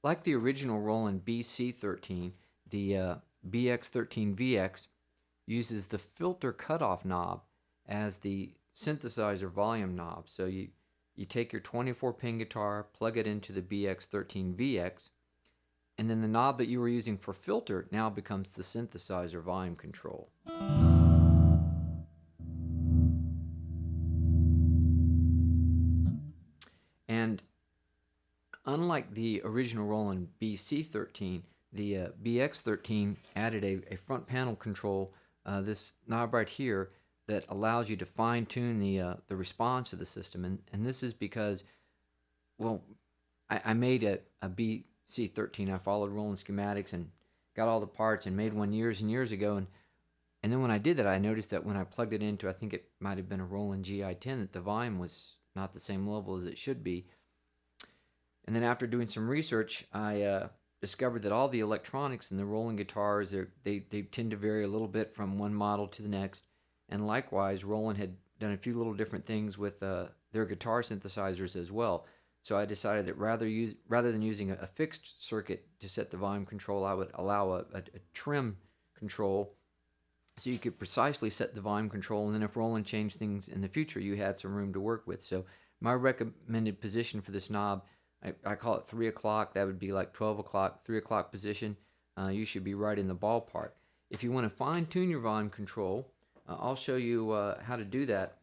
Like the original Roland BC-13, the BX-13-VX uses the filter cutoff knob as the synthesizer volume knob. So you take your 24-pin guitar, plug it into the BX-13-VX, and then the knob that you were using for filter now becomes the synthesizer volume control. And unlike the original Roland BC-13, the BX-13 added a front panel control, this knob right here, that allows you to fine-tune the response of the system. And this is because, well, I made a BC-13. I followed Roland schematics and got all the parts and made one years and years ago. And then when I did that, I noticed that when I plugged it into, I think it might have been a Roland GI-10, that the volume was not the same level as it should be. And then after doing some research, I discovered that all the electronics in the Roland guitars, they tend to vary a little bit from one model to the next. And likewise, Roland had done a few little different things with their guitar synthesizers as well. So I decided that rather than using a fixed circuit to set the volume control, I would allow a trim control, so you could precisely set the volume control, and then if Roland changed things in the future, you had some room to work with. So my recommended position for this knob, I call it 3 o'clock. That would be like 12 o'clock, 3 o'clock position. You should be right in the ballpark. If you want to fine-tune your volume control, I'll show you how to do that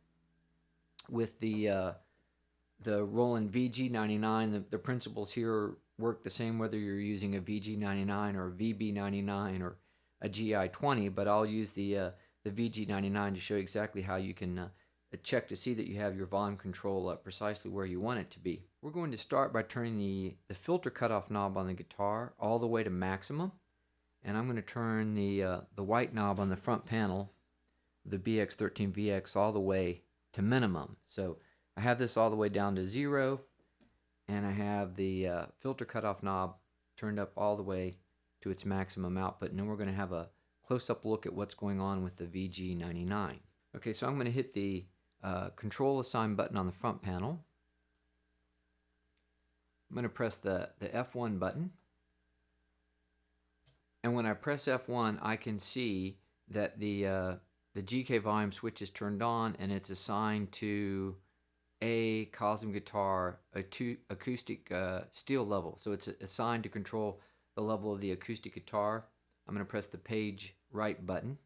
with the Roland VG-99. The principles here work the same whether you're using a VG-99 or a VB-99 or a GI-20, but I'll use the VG-99 to show you exactly how you can check to see that you have your volume control precisely where you want it to be. We're going to start by turning the filter cutoff knob on the guitar all the way to maximum, and I'm going to turn the white knob on the front panel, the BX-13-VX, all the way to minimum. So I have this all the way down to 0, and I have the filter cutoff knob turned up all the way to its maximum output, and then we're going to have a close-up look at what's going on with the VG-99. Okay, so I'm going to hit the control assign button on the front panel. I'm going to press the F1 button, and when I press F1, I can see that the GK volume switch is turned on, and it's assigned to a Cosm guitar acoustic steel level. So it's assigned to control the level of the acoustic guitar. I'm going to press the page right button.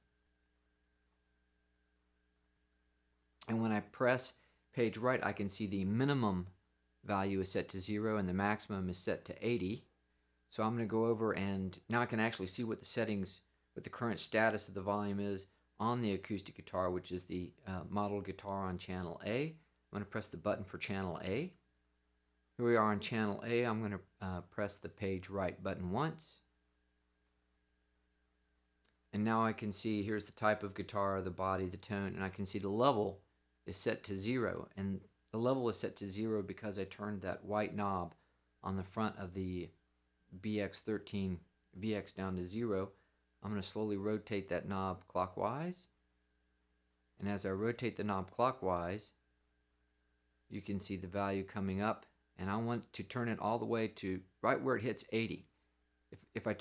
And when I press page right, I can see the minimum value is set to 0 and the maximum is set to 80. So I'm going to go over, and now I can actually see what the settings, what the current status of the volume is on the acoustic guitar, which is the model guitar on channel A. I'm going to press the button for channel A. Here we are on channel A. I'm going to press the page right button once. And now I can see, here's the type of guitar, the body, the tone, and I can see the level is set to 0. And the level is set to 0 because I turned that white knob on the front of the BX-13-VX down to 0. I'm going to slowly rotate that knob clockwise. And as I rotate the knob clockwise, you can see the value coming up. And I want to turn it all the way to right where it hits 80. If I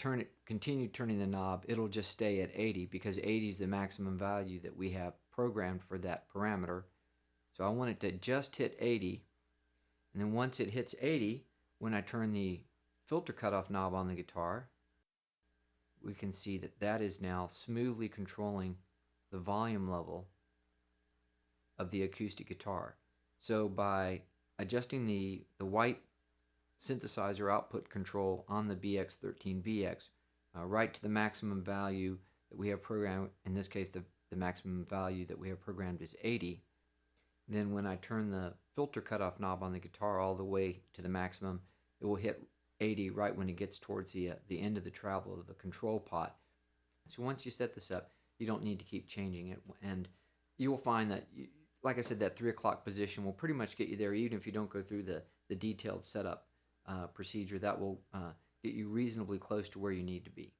continue turning the knob, it'll just stay at 80 because 80 is the maximum value that we have programmed for that parameter. So I want it to just hit 80. And then once it hits 80, when I turn the filter cutoff knob on the guitar, we can see that that is now smoothly controlling the volume level of the acoustic guitar. So by adjusting the white synthesizer output control on the BX-13-VX right to the maximum value that we have programmed, in this case the maximum value that we have programmed is 80, then when I turn the filter cutoff knob on the guitar all the way to the maximum, it will hit 80 right when it gets towards the end of the travel of the control pot. So once you set this up, you don't need to keep changing it, and you will find that, like I said, that 3 o'clock position will pretty much get you there even if you don't go through the detailed setup procedure. That will get you reasonably close to where you need to be.